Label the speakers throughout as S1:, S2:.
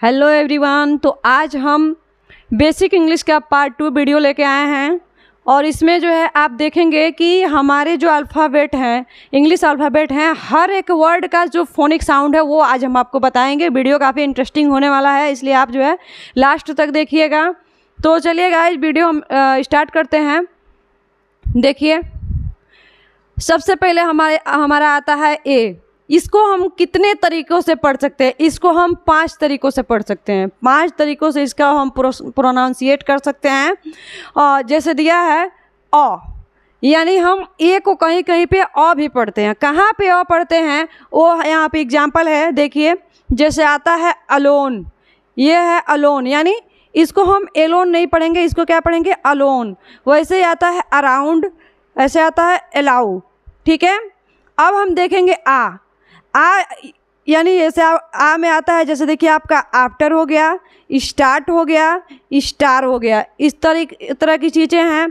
S1: Hello everyone. तो आज हम बेसिक इंग्लिश का पार्ट 2 वीडियो लेके आए हैं और इसमें जो है आप देखेंगे कि हमारे जो अल्फ़ाबेट हैं, इंग्लिश अल्फ़ाबेट हैं, हर एक वर्ड का जो फोनिक साउंड है वो आज हम आपको बताएंगे। वीडियो काफ़ी इंटरेस्टिंग होने वाला है, इसलिए आप जो है लास्ट तक देखिएगा। तो चलिए गाइस, वीडियो हम स्टार्ट करते हैं। देखिए, सबसे पहले हमारा आता है ए। इसको हम कितने तरीक़ों से पढ़ सकते हैं? इसको हम 5 तरीक़ों से पढ़ सकते हैं। 5 तरीक़ों से इसका हम प्रोनाउंसिएट कर सकते हैं। और जैसे दिया है अ, यानी हम ए को कहीं कहीं पे अ भी पढ़ते हैं। कहाँ पे अ पढ़ते हैं वो यहाँ पे एग्जाम्पल है। देखिए, जैसे आता है अलोन, ये है अलोन, यानी इसको हम एलोन नहीं पढ़ेंगे, इसको क्या पढ़ेंगे? अलोन। वैसे ही आता है अराउंड, ऐसे आता है अलाउ। ठीक है, अब हम देखेंगे आ यानी जैसे आ में आता है, जैसे देखिए आपका आफ्टर हो गया, स्टार्ट हो गया, स्टार हो गया, इस तरह की चीज़ें हैं।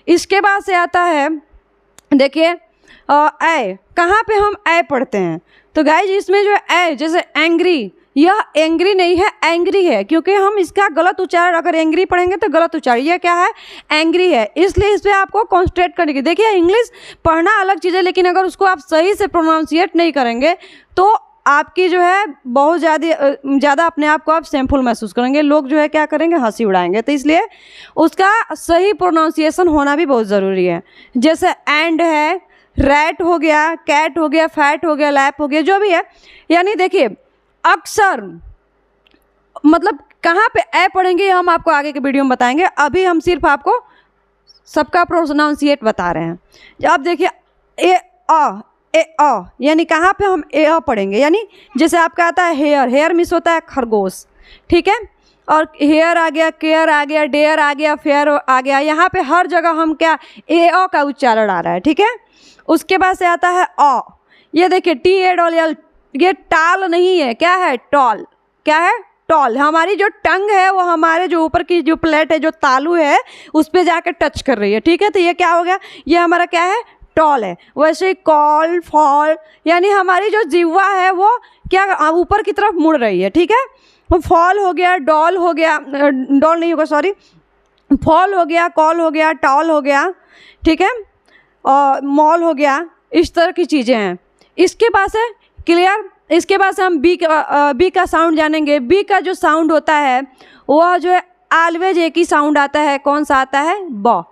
S1: इसके बाद से आता है, देखिए ए। कहाँ पे हम ए पढ़ते हैं? तो गाइज इसमें जो ए, जैसे एंग्री, यह एंग्री नहीं है, एंग्री है, क्योंकि हम इसका गलत उच्चारण अगर एंग्री पढ़ेंगे तो गलत उच्चारण। यह क्या है? एंग्री है। इसलिए इस पर आपको कॉन्सेंट्रेट करने की। देखिए, इंग्लिश पढ़ना अलग चीज़ है, लेकिन अगर उसको आप सही से प्रोनाउंसिएट नहीं करेंगे तो आपकी जो है बहुत ज़्यादा अपने आप को आप शेमफुल महसूस करेंगे। लोग जो है क्या करेंगे? हंसी उड़ाएंगे। तो इसलिए उसका सही प्रोनाउंसिएशन होना भी बहुत ज़रूरी है। जैसे एंड है, रैट हो गया, कैट हो गया, फैट हो गया, लैप हो गया, जो भी है। यानी देखिए, अक्सर मतलब कहाँ पे ए पढ़ेंगे हम आपको आगे के वीडियो में बताएंगे। अभी हम सिर्फ आपको सबका प्रोनाउंसिएट बता रहे हैं। अब देखिए ए अ, यानी कहाँ पे हम ए अ पढ़ेंगे? यानी जैसे आपका आता है हेयर, हेयर मिस होता है खरगोश। ठीक है, और हेयर आ गया, केयर आ गया, डेयर आ गया, फेयर आ गया। यहाँ पे हर जगह हम क्या ए अ का उच्चारण आ रहा है। ठीक है, उसके बाद से आता है अ। ये देखिए टी ए डॉल एल, ये टाल नहीं है, क्या है? टॉल। क्या है? टॉल। हमारी जो टंग है वो हमारे जो ऊपर की जो प्लेट है, जो तालू है, उस पर जाकर टच कर रही है। ठीक है, तो ये क्या हो गया? ये हमारा क्या है? टॉल है। वैसे कॉल, फॉल, यानी हमारी जो जिह्वा है वो क्या ऊपर की तरफ मुड़ रही है। ठीक है, वो फॉल हो गया, डॉल हो गया, डॉल नहीं होगा सॉरी, फॉल हो गया, कॉल हो गया, टॉल हो गया। ठीक है, और मॉल हो गया। इस तरह की चीज़ें हैं। इसके बाद से क्लियर। इसके बाद से हम बी का साउंड जानेंगे। बी का जो साउंड होता है वह जो है ऑलवेज एक ही साउंड आता है। कौन सा आता है? ब।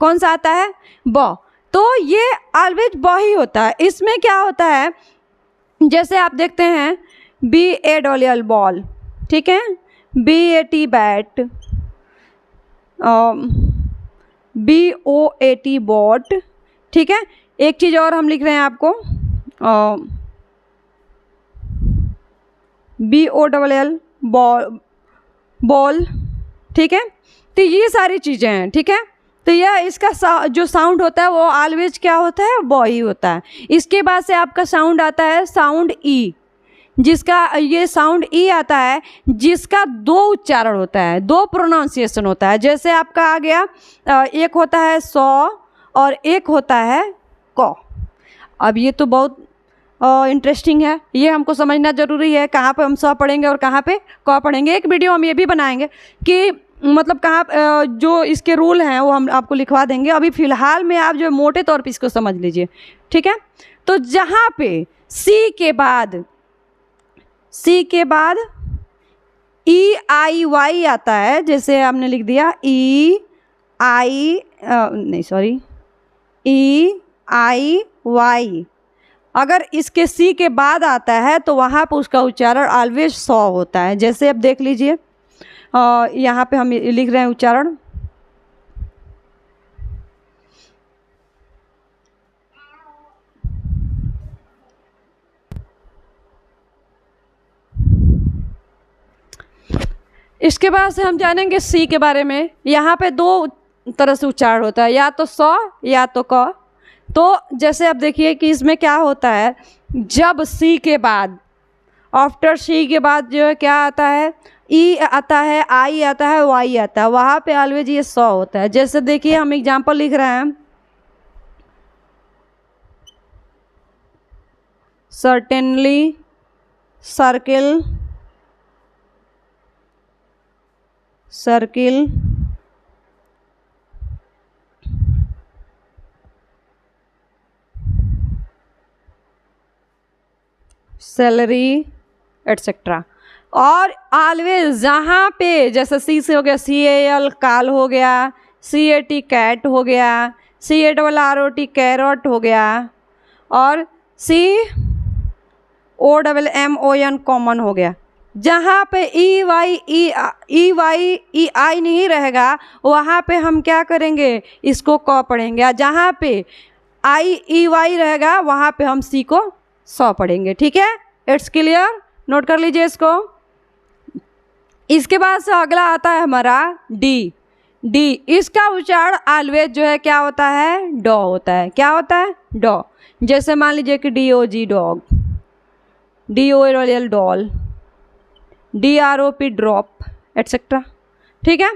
S1: कौन सा आता है? ब। तो ये ऑलवेज ब ही होता है। इसमें क्या होता है, जैसे आप देखते हैं B A doll L ball, ठीक है, B A T bat, B O A T boat. ठीक है, एक चीज़ और हम लिख रहे हैं आपको, B O double L ball, ball. ठीक है, तो ये सारी चीज़ें हैं। ठीक है, तो यह इसका जो साउंड होता है वो ऑलवेज क्या होता है? बॉ ही होता है। इसके बाद से आपका साउंड आता है साउंड ई, जिसका ये साउंड ई आता है, जिसका 2 उच्चारण होता है, 2 प्रोनाउंसिएशन होता है। जैसे आपका आ गया, एक होता है सौ और एक होता है क। अब ये तो बहुत इंटरेस्टिंग है, ये हमको समझना ज़रूरी है। कहाँ पे हम स पढ़ेंगे और कहाँ पे क पढ़ेंगे। एक वीडियो हम ये भी बनाएंगे कि मतलब कहाँ जो इसके रूल हैं वो हम आपको लिखवा देंगे। अभी फ़िलहाल में आप जो मोटे तौर पे इसको समझ लीजिए। ठीक है, तो जहाँ पे सी के बाद ई आई वाई आता है, जैसे आपने लिख दिया ई आई नहीं सॉरी ई आई वाई, अगर इसके सी के बाद आता है तो वहाँ पर उसका उच्चारण ऑलवेज सौ होता है। जैसे अब देख लीजिए, यहाँ पे हम लिख रहे हैं उच्चारण, इसके बाद से हम जानेंगे सी के बारे में। यहाँ पे 2 तरह से उच्चारण होता है, या तो सौ या तो क। तो जैसे अब देखिए कि इसमें क्या होता है, जब सी के बाद, आफ्टर सी के बाद जो है क्या आता है? ई आता है, आई आता है, वाई आता है, वहाँ पे ऑलवेज ये सौ होता है। जैसे देखिए हम एग्जाम्पल लिख रहे हैं, certainly, circle, circle, salary, etcetera. और ऑलवेज जहाँ पे, जैसे सी से हो गया CAL काल हो गया, CAT कैट हो गया, CARROT कैरोट हो गया, और COMMON कॉमन हो गया। जहाँ पे EY नहीं रहेगा वहाँ पे हम क्या करेंगे, इसको क पढ़ेंगे, और जहाँ पे IEY रहेगा वहाँ पे हम C को सौ पढ़ेंगे। ठीक है, इट्स क्लियर, नोट कर लीजिए इसको। इसके बाद से अगला आता है हमारा डी। इसका उच्चारण ऑलवेज जो है क्या होता है, डॉ होता है। क्या होता है, डॉ। जैसे मान लीजिए कि DOG dog, DOL doll, DROP drop, etcetera. ठीक है,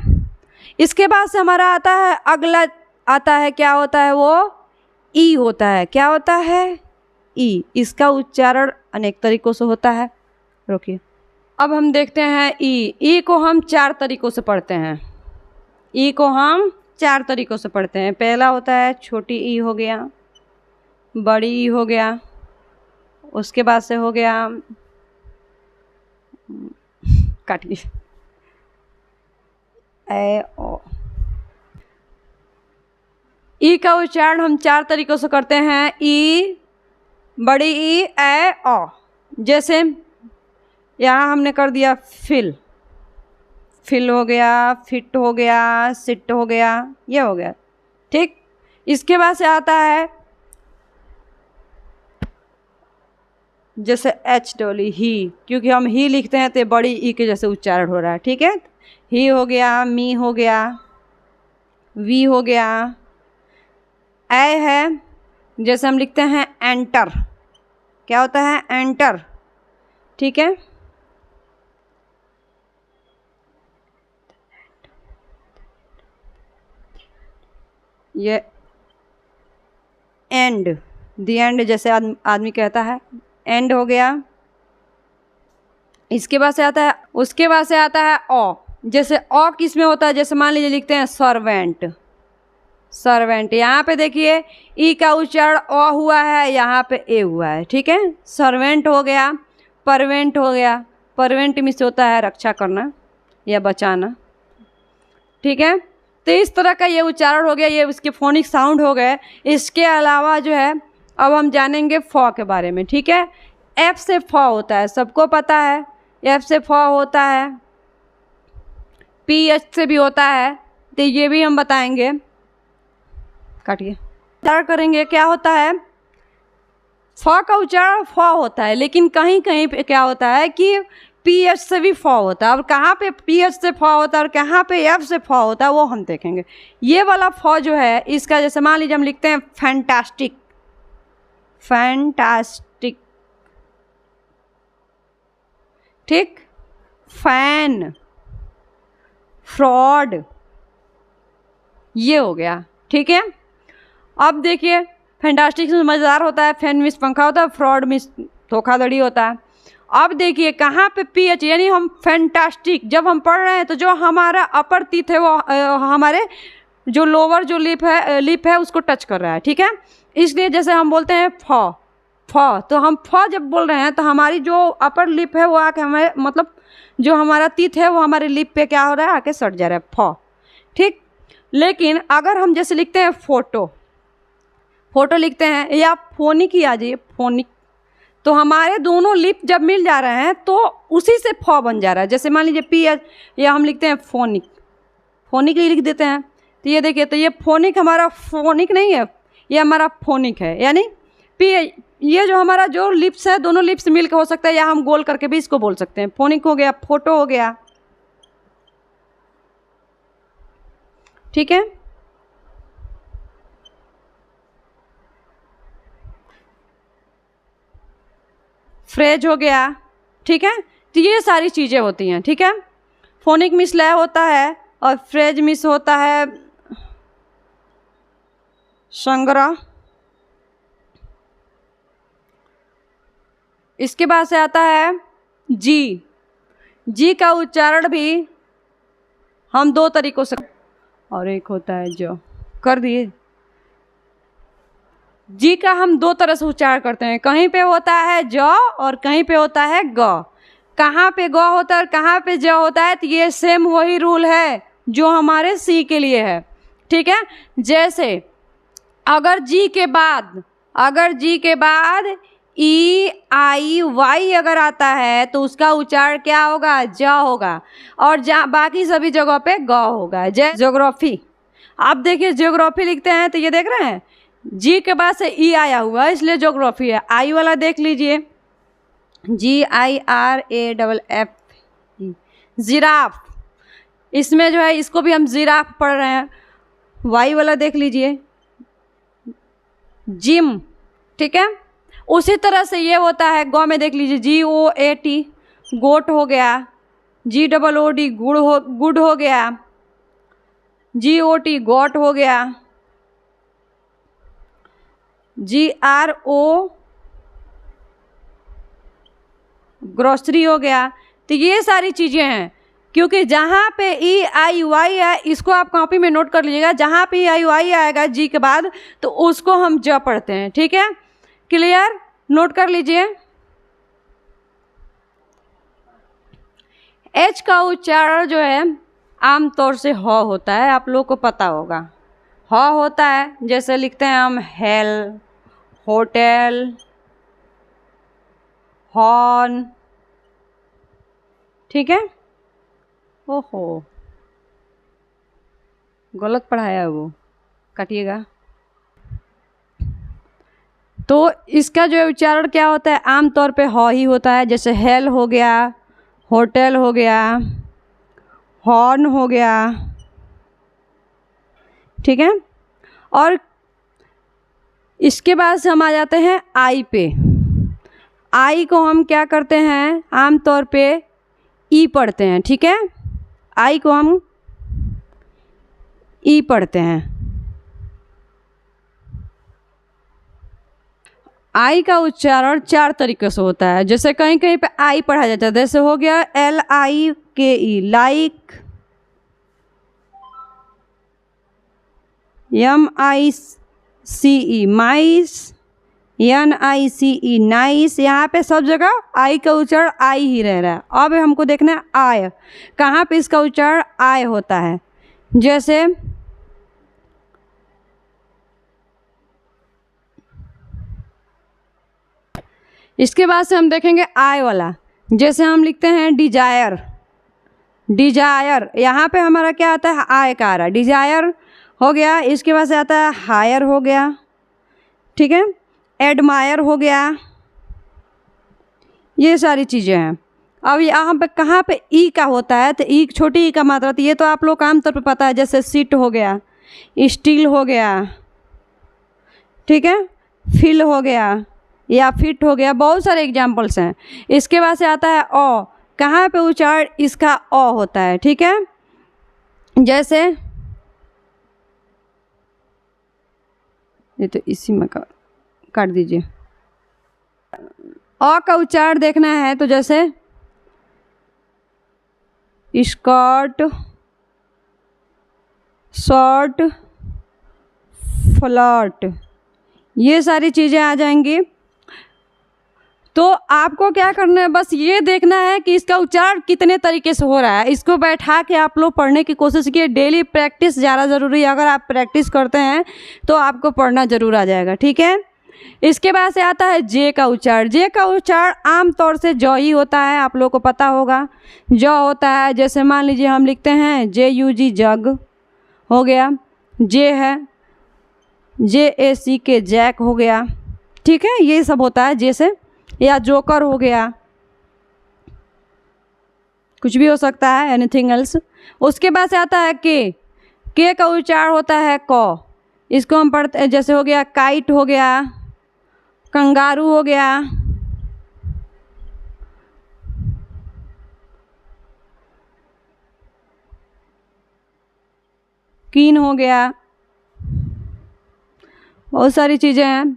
S1: इसके बाद से हमारा आता है, अगला आता है, क्या होता है वो, ई होता है। क्या होता है, ई। इसका उच्चारण अनेक तरीकों से होता है। रुकिए, अब हम देखते हैं ई को हम 4 तरीकों से पढ़ते हैं। ई को हम 4 तरीकों से पढ़ते हैं। पहला होता है छोटी ई हो गया, बड़ी ई हो गया, उसके बाद से हो गया, काटिए, ए ओ। ई का उच्चारण हम 4 तरीकों से करते हैं। ई, बड़ी ई, ए ओ। जैसे यहाँ हमने कर दिया फिल हो गया, फिट हो गया, सिट हो गया, ये हो गया। ठीक, इसके बाद से आता है जैसे HW ही, क्योंकि हम ही लिखते हैं तो बड़ी ई के जैसे उच्चारण हो रहा है। ठीक है, ही हो गया, मी हो गया, वी हो गया। ए है, जैसे हम लिखते हैं एंटर। क्या होता है, एंटर। ठीक है, ये एंड, द एंड जैसे आदमी कहता है, एंड हो गया। इसके बाद से आता है, उसके बाद से आता है ओ। जैसे ओ किस में होता है, जैसे मान लीजिए लिखते हैं सर्वेंट, यहाँ पे देखिए ई का उच्चारण ओ हुआ है, यहाँ पे ए हुआ है। ठीक है, सर्वेंट हो गया, परवेंट हो गया। परवेंट मीन्स होता है रक्षा करना या बचाना। ठीक है, तो इस तरह का ये उच्चारण हो गया, ये उसके फोनिक साउंड हो गए। इसके अलावा जो है अब हम जानेंगे फ के बारे में। ठीक है, एफ से फ होता है, सबको पता है, एफ से फ होता है, PH से भी होता है, तो ये भी हम बताएंगे। काटिए, उच्चारण करेंगे। क्या होता है, फ का उच्चारण फ होता है, लेकिन कहीं कहीं पे क्या होता है कि PH से भी फ होता है। और कहाँ पे PH से फ होता है और कहाँ पे F से फ होता है वो हम देखेंगे। ये वाला फ जो है इसका, जैसे मान लीजिए हम लिखते हैं फैंटास्टिक, ठीक, फैन, फ्रॉड, ये हो गया। ठीक है, अब देखिए फैंटास्टिक में मज़ेदार होता है, फैन मिस पंखा होता है, फ्रॉड मिस धोखाधड़ी होता है। अब देखिए कहाँ पे PH, यानी हम फैंटास्टिक जब हम पढ़ रहे हैं तो जो हमारा अपर टीथ है वो हमारे जो लोअर जो लिप है उसको टच कर रहा है। ठीक है, इसलिए जैसे हम बोलते हैं फ, तो हम फ जब बोल रहे हैं तो हमारी जो अपर लिप है वो आके हमारे, मतलब जो हमारा टीथ है वो हमारे लिप पे क्या हो रहा है, आके सट जा रहा है, फ। ठीक, लेकिन अगर हम जैसे लिखते हैं फोटो लिखते हैं, या फोनिक ही आ जाइए, फोनिक, तो हमारे दोनों लिप जब मिल जा रहे हैं तो उसी से फ बन जा रहा है। जैसे मान लीजिए PH, या हम लिखते हैं फोनिक लिख देते हैं, तो ये देखिए, तो ये फोनिक हमारा फोनिक नहीं है, ये हमारा फोनिक है। यानी ये जो हमारा जो लिप्स है दोनों लिप्स मिल के हो सकता है, या हम गोल करके भी इसको बोल सकते हैं। फोनिक हो गया, फोटो हो गया। ठीक है, फ्रेज हो गया। ठीक है, तो ये सारी चीज़ें होती हैं। ठीक है, फोनिक मिस लय होता है और फ्रेज मिस होता है संग्रह। इसके बाद से आता है जी का उच्चारण भी हम दो तरीकों से, और एक होता है जो, कर दिए। जी का हम दो तरह से उच्चारण करते हैं, कहीं पे होता है ज और कहीं पे होता है ग। कहाँ पे ग होता है और कहाँ पे ज होता है, तो ये सेम वही रूल है जो हमारे सी के लिए है, ठीक है। जैसे अगर जी के बाद ई आई वाई अगर आता है तो उसका उच्चारण क्या होगा, ज होगा, और बाकी सभी जगहों पे ग होगा। जैसे ज्योग्राफी, आप देखिए ज्योग्राफी लिखते हैं तो ये देख रहे हैं जी के बाद से ई आया हुआ है, इसलिए ज्योग्राफी है। आई वाला देख लीजिए, GIRAFF, जिराफ, इसमें जो है इसको भी हम जिराफ पढ़ रहे हैं। वाई वाला देख लीजिए, जिम, ठीक है। उसी तरह से ये होता है गौ में, देख लीजिए GOAT, गोट हो गया। GOOD, गुड हो गया। GOT, गॉट हो गया। GRO, ग्रोसरी हो गया। तो ये सारी चीज़ें हैं, क्योंकि जहाँ पे ई आई वाई है, इसको आप कॉपी में नोट कर लीजिएगा, जहाँ पे ई आई वाई आएगा जी के बाद तो उसको हम ज पढ़ते हैं, ठीक है। क्लियर, नोट कर लीजिए। एच का उच्चारण जो है आमतौर से ह होता है, आप लोग को पता होगा। ह होता है, जैसे लिखते हैं हम हेल, होटल, हॉर्न, ठीक है। ओहो, गलत पढ़ाया है वो, काटिएगा। तो इसका जो उच्चारण क्या होता है, आमतौर पे ह ही होता है। जैसे हेल हो गया, होटल हो गया, हॉर्न हो गया, ठीक है। और इसके बाद से हम आ जाते हैं आई पे। आई को हम क्या करते हैं, आमतौर पे ई पढ़ते हैं, ठीक है। आई को हम ई पढ़ते हैं। आई का उच्चारण चार तरीके से होता है, जैसे कहीं कहीं पे आई पढ़ा जाता है, जैसे हो गया LIKE, लाइक, MICE, माइस, NICE, नाइस। यहाँ पे सब जगह आई का उच्चारण आई ही रह रहा है। अब हमको देखना है आय, कहाँ पे इसका उच्चारण आय होता है। जैसे इसके बाद से हम देखेंगे आय वाला, जैसे हम लिखते हैं डिजायर, डिजायर, यहाँ पे हमारा क्या आता है, आय का आ रहा है, डिजायर हो गया। इसके बाद से आता है हायर हो गया, ठीक है, एडमायर हो गया, ये सारी चीज़ें हैं। अब यहाँ पे कहाँ पे ई का होता है, तो ई छोटी ई का मात्रा, तो ये तो आप लोग आमतौर पे पता है, जैसे सीट हो गया, स्टील हो गया, ठीक है, फिल हो गया या फिट हो गया, बहुत सारे एग्जाम्पल्स हैं। इसके बाद से आता है ओ, कहाँ पे उच्चारण इसका ओ होता है, ठीक है। जैसे ये तो इसी में काट दीजिए। अ का उच्चारण देखना है तो जैसे स्कर्ट, शर्ट, फ्लर्ट, ये सारी चीज़ें आ जाएंगी। तो आपको क्या करना है, बस ये देखना है कि इसका उच्चारण कितने तरीके से हो रहा है। इसको बैठा के आप लोग पढ़ने की कोशिश कीजिए। डेली प्रैक्टिस ज़्यादा ज़रूरी है। अगर आप प्रैक्टिस करते हैं तो आपको पढ़ना ज़रूर आ जाएगा, ठीक है। इसके बाद से आता है जे का उच्चारण। जे का उच्चारण आमतौर से ज ही होता है, आप लोग को पता होगा ज होता है। जैसे मान लीजिए हम लिखते हैं JUG, जग हो गया, जे है JACK, जैक हो गया, ठीक है, ये सब होता है जे से। या जोकर हो गया, कुछ भी हो सकता है, एनीथिंग एल्स। उसके बाद से आता है के का उच्चारण होता है क। इसको हम पढ़ते हैं, जैसे हो गया काइट हो गया, कंगारू हो गया, कीन हो गया, बहुत सारी चीज़ें हैं।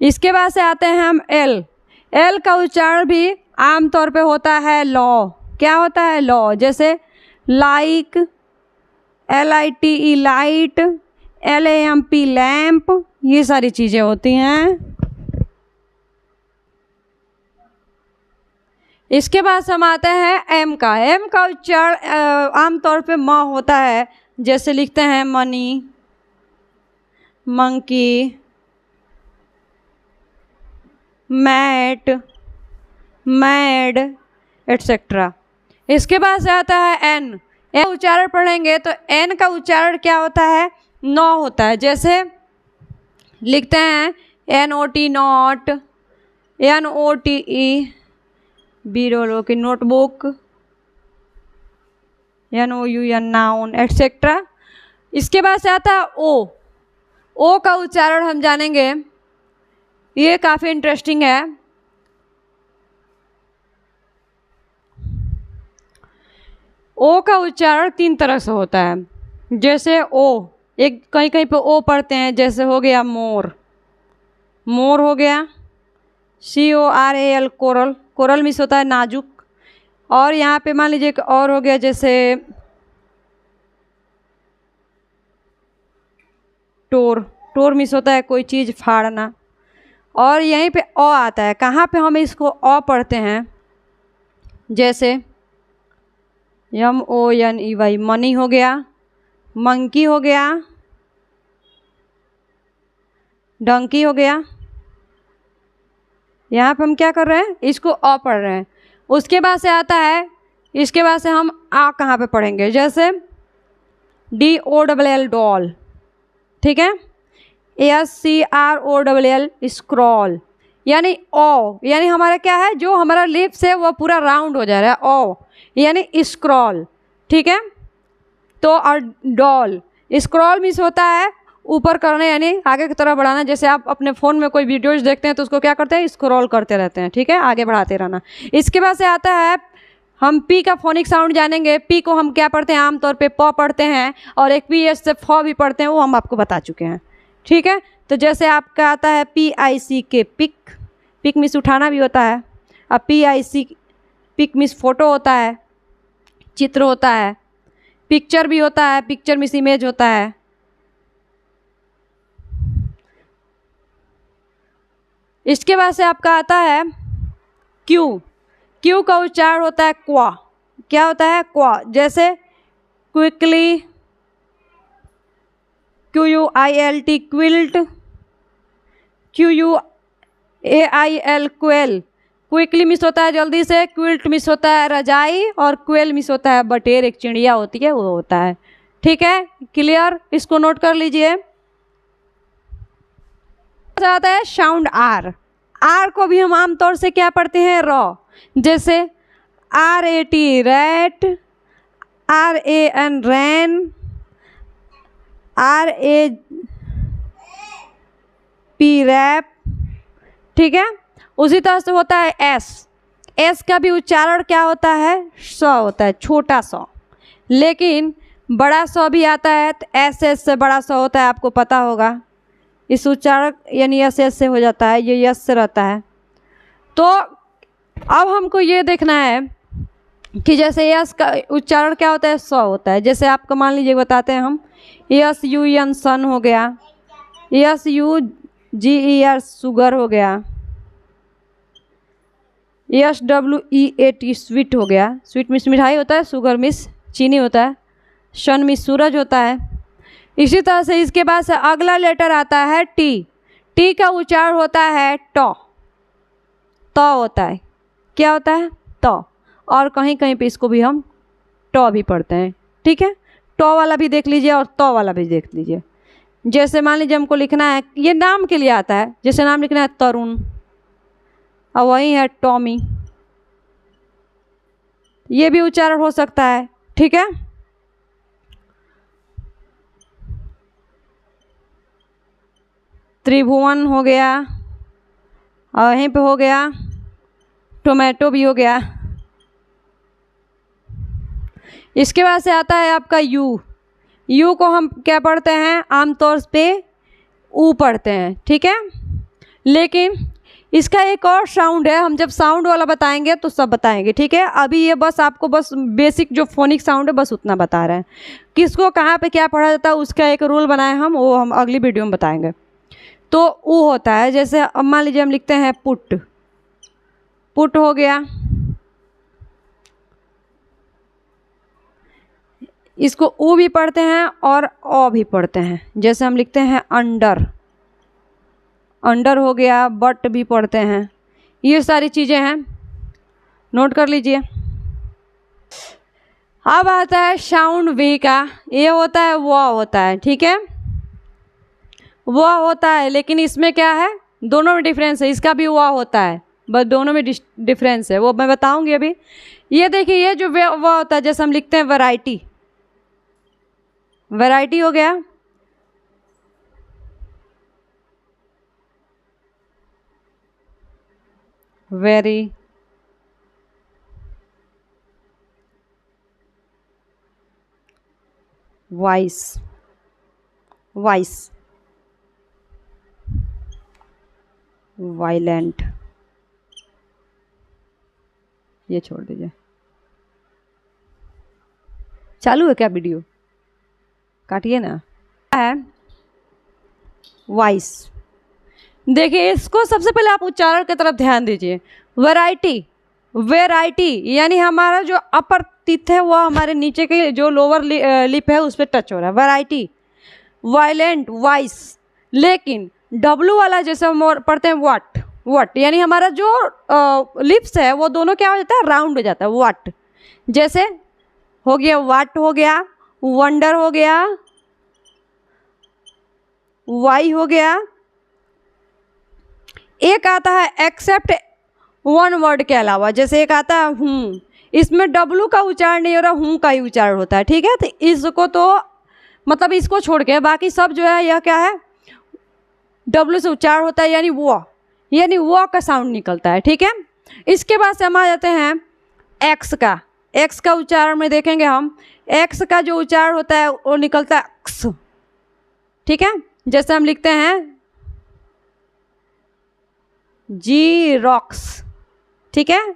S1: इसके बाद से आते हैं हम एल। एल का उच्चारण भी आमतौर पे होता है लॉ। क्या होता है, लॉ। जैसे like, LITE light, LAMP lamp, ये सारी चीज़ें होती हैं। इसके बाद हम आते हैं एम का। एम का उच्चारण आमतौर पे म होता है, जैसे लिखते हैं money, monkey, mat, mad, etcetera. इसके बाद से आता है एन। एन उच्चारण पढ़ेंगे तो एन का उच्चारण क्या होता है? नौ होता है। जैसे लिखते हैं NOT नॉट, NOTE बीरो की नोटबुक, NOUN नाउन, एटसेट्रा। इसके बाद से आता है ओ। ओ का उच्चारण हम जानेंगे, ये काफ़ी इंटरेस्टिंग है। ओ का उच्चारण 3 तरह से होता है। जैसे ओ, एक कहीं कहीं पे ओ पढ़ते हैं, जैसे हो गया मोर, मोर हो गया, CORAL कोरल, कोरल मिस होता है नाजुक। और यहाँ पे मान लीजिए एक और हो गया, जैसे टोर, टोर मिस होता है कोई चीज़ फाड़ना। और यहीं पे अ आता है, कहाँ पे हम इसको अ पढ़ते हैं? जैसे MONEY मनी हो गया, मंकी हो गया, डंकी हो गया। यहाँ पे हम क्या कर रहे हैं? इसको अ पढ़ रहे हैं। उसके बाद से आता है, इसके बाद से हम आ कहाँ पे पढ़ेंगे? जैसे DOLL डॉल, ठीक है, SCROLL स्क्रॉल, यानी ओ, यानी हमारा क्या है, जो हमारा लिप्स है वो पूरा राउंड हो जा रहा है, ओ यानी स्क्रॉल, ठीक है। तो और डॉल, स्क्रॉल मीन्स होता है ऊपर करना, यानी आगे की तरफ बढ़ाना। जैसे आप अपने फ़ोन में कोई वीडियोज देखते हैं तो उसको क्या करते हैं? स्क्रॉल करते रहते हैं, ठीक है, आगे बढ़ाते रहना। इसके बाद से आता है, हम पी का फोनिक साउंड जानेंगे। पी को हम क्या पढ़ते हैं? आमतौर पे प पढ़ते हैं, और एक PH से फ भी पढ़ते हैं, वो हम आपको बता चुके हैं, ठीक है। तो जैसे आपका आता है PICK, पिक, पिक मीन्स उठाना भी होता है। अब PIC, पिक मीन्स फोटो होता है, चित्र होता है। पिक्चर भी होता है, पिक्चर मीन्स इमेज होता है। इसके बाद से आपका आता है क्यू। क्यू का उच्चारण होता है क्वा। क्या होता है? क्वा। जैसे quickly, QUILT quilt, QUAIL quail. Quickly miss होता है जल्दी से, क्विल्ट मिस होता है रजाई, और क्वेल मिस होता है बटेर, एक चिड़िया होती है वो होता है, ठीक है, क्लियर? इसको नोट कर लीजिए। आता है साउंड आर। आर को भी हम आमतौर से क्या पढ़ते हैं? रॉ। जैसे RAT रैट, RAN रैन, RAP रैप, ठीक है। उसी तरह से होता है एस। एस का भी उच्चारण क्या होता है? स होता है, छोटा सा। लेकिन बड़ा स भी आता है, तो SS से बड़ा स होता है, आपको पता होगा। इस उच्चारण यानी SS से हो जाता है, ये यस से रहता है। तो अब हमको ये देखना है कि जैसे यस का उच्चारण क्या होता है? स होता है। जैसे आपको मान लीजिए बताते हैं हम, SUN सन हो गया, SUGER सुगर हो गया, SWEAT स्वीट हो गया। स्वीट मिस मिठाई होता है, शुगर मिस चीनी होता है, सन मिस सूरज होता है। इसी तरह से इसके बाद से अगला लेटर आता है टी। टी का उच्चारण होता है ट। त होता है, क्या होता है? त। और कहीं कहीं पे इसको भी हम ट भी पढ़ते हैं, ठीक है। ट वाला भी देख लीजिए और त वाला भी देख लीजिए। जैसे मान लीजिए हमको लिखना है, ये नाम के लिए आता है, जैसे नाम लिखना है तरुण, और वही है टॉमी, ये भी उच्चारण हो सकता है, ठीक है। त्रिभुवन हो गया, और यहीं पे हो गया टोमेटो भी हो गया। इसके बाद से आता है आपका यू। यू को हम क्या पढ़ते हैं? आमतौर पे ऊ पढ़ते हैं, ठीक है। लेकिन इसका एक और साउंड है, हम जब साउंड वाला बताएंगे तो सब बताएंगे, ठीक है। अभी ये बस आपको बस बेसिक जो फोनिक साउंड है बस उतना बता रहे हैं। किसको कहाँ पे क्या पढ़ा जाता है उसका एक रूल बनाए हम, वो हम अगली वीडियो में बताएंगे। तो वो होता है जैसे अब मान लीजिए हम लिखते हैं पुट, पुट हो गया, इसको ऊ भी पढ़ते हैं और ओ भी पढ़ते हैं। जैसे हम लिखते हैं अंडर, अंडर हो गया, बट भी पढ़ते हैं। ये सारी चीज़ें हैं, नोट कर लीजिए। अब आता है साउंड वी का, ये होता है वो होता है, ठीक है, वो होता है, लेकिन इसमें क्या है, दोनों में डिफरेंस है। इसका भी वो होता है, बस दोनों में डिफरेंस है, वो मैं बताऊंगी अभी। ये देखिए, ये जो वो होता है, जैसे हम लिखते हैं वैरायटी, वैरायटी हो गया, वेरी, वाइस, वाइस, वायलेंट, ये छोड़ दीजिए। चालू है क्या वीडियो? काटिए ना। है वाइस, देखिए इसको सबसे पहले आप उच्चारण की तरफ ध्यान दीजिए। वैरायटी, वैरायटी यानी हमारा जो अपर टीथ है वो हमारे नीचे के जो लोअर लिप है उस पर टच हो रहा है, वैरायटी। वायलेंट, वाइस, लेकिन डब्लू वाला जैसे हम पढ़ते हैं वट, वट यानी हमारा जो लिप्स है वो दोनों क्या हो जाता है, राउंड हो जाता है, वट। जैसे हो गया वट, हो गया वंडर, हो गया वाई, हो गया। एक आता है एक्सेप्ट वन वर्ड के अलावा, जैसे एक आता है हूँ, इसमें डब्लू का उच्चारण नहीं हो रहा, हूँ का ही उच्चारण होता है, ठीक है। तो इसको तो मतलब इसको छोड़ के बाकी सब जो है यह क्या है, डब्लू से उच्चारण होता है, यानी वो का साउंड निकलता है, ठीक है। इसके बाद से हम आ जाते हैं एक्स का। एक्स का उच्चारण में देखेंगे हम, एक्स का जो उच्चारण होता है वो निकलता है एक्स, ठीक है। जैसे हम लिखते हैं जी रॉक्स, ठीक है,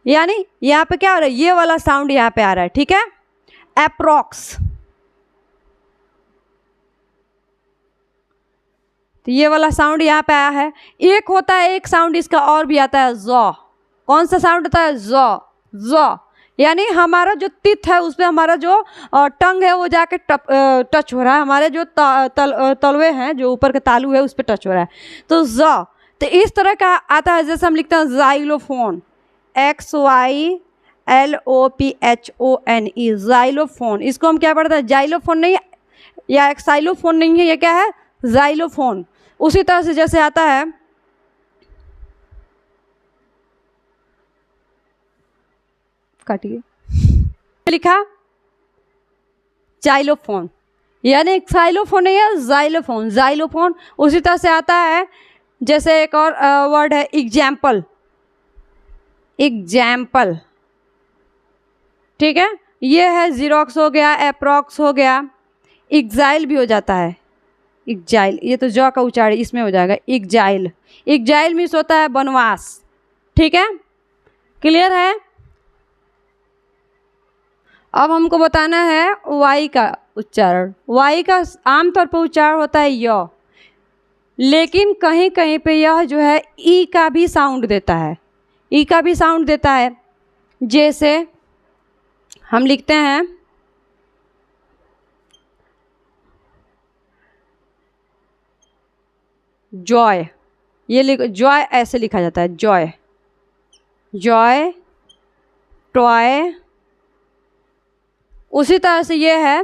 S1: यानी यहाँ पे क्या हो रहा है, ये वाला साउंड यहाँ पे आ रहा है, ठीक है। एप्रॉक्स, तो ये वाला साउंड यहाँ पे आया है। एक होता है एक साउंड इसका और भी आता है जॉ। कौन सा साउंड होता है, जॉ, जॉ यानी हमारा जो टीथ है उस पर हमारा जो टंग है वो जाके टच हो रहा है, हमारे जो तलवे हैं, जो ऊपर के तालू है उस पर टच हो रहा है, तो जॉ। तो इस तरह का आता है, जैसे हम लिखते हैं जाइलोफोन, XYLOPHONE, जाइलोफोन। इसको हम क्या पढ़ते हैं, जाइलोफोन नहीं या एक्साइलोफोन नहीं है, ये क्या है, जाइलोफोन। उसी तरह से जैसे आता है काटिए, लिखा जाइलोफोन, यानी एक्साइलोफोन नहीं है, जाइलोफोन, जाइलोफोन। उसी तरह से आता है, जैसे एक और वर्ड है एग्जाम्पल, एग्जाम्पल, ठीक है। ये है जीरोक्स हो गया, एप्रॉक्स हो गया, एग्जाइल भी हो जाता है, एग्जाइल, ये तो जॉ का उच्चारण इसमें हो जाएगा, एग्जाइल। एग्जाइल मीन्स होता है वनवास, ठीक है, क्लियर है। अब हमको बताना है वाई का उच्चारण। वाई का आमतौर पर उच्चारण होता है य, लेकिन कहीं कहीं पे यह जो है ई का भी साउंड देता है, ई का भी साउंड देता है। जैसे हम लिखते हैं जॉय, ये जॉय ऐसे लिखा जाता है, जॉय, जॉय, टॉय। उसी तरह से ये है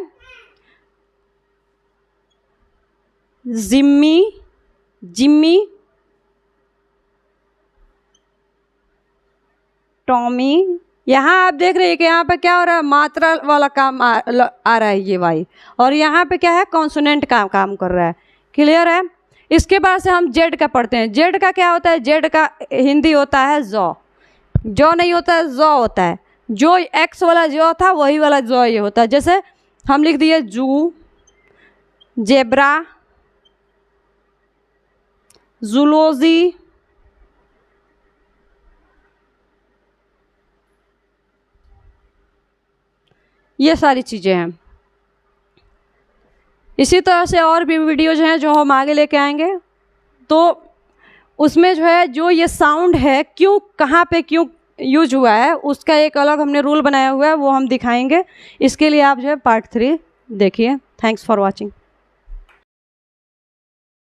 S1: जिम्मी, जिम्मी, टॉमी। यहाँ आप देख रहे हैं कि यहाँ पे क्या हो रहा है, मात्रा वाला काम आ रहा है ये वाई, और यहाँ पे क्या है, कॉन्सोनेंट का काम कर रहा है, क्लियर है। इसके बाद से हम जेड का पढ़ते हैं। जेड का क्या होता है, जेड का हिंदी होता है जॉ, जॉ नहीं होता है, जॉ होता है। जो एक्स वाला जॉ था वही वाला जॉ ये होता है। जैसे हम लिख दिए जू, जेब्रा, जूलॉजी, ये सारी चीज़ें हैं। इसी तरह से और भी वीडियोज़ हैं जो हम आगे लेके आएंगे। तो उसमें जो है जो ये साउंड है क्यों, कहाँ पे क्यों यूज हुआ है, उसका एक अलग हमने रूल बनाया हुआ है, वो हम दिखाएंगे। इसके लिए आप जो है पार्ट 3 देखिए। Thanks for watching.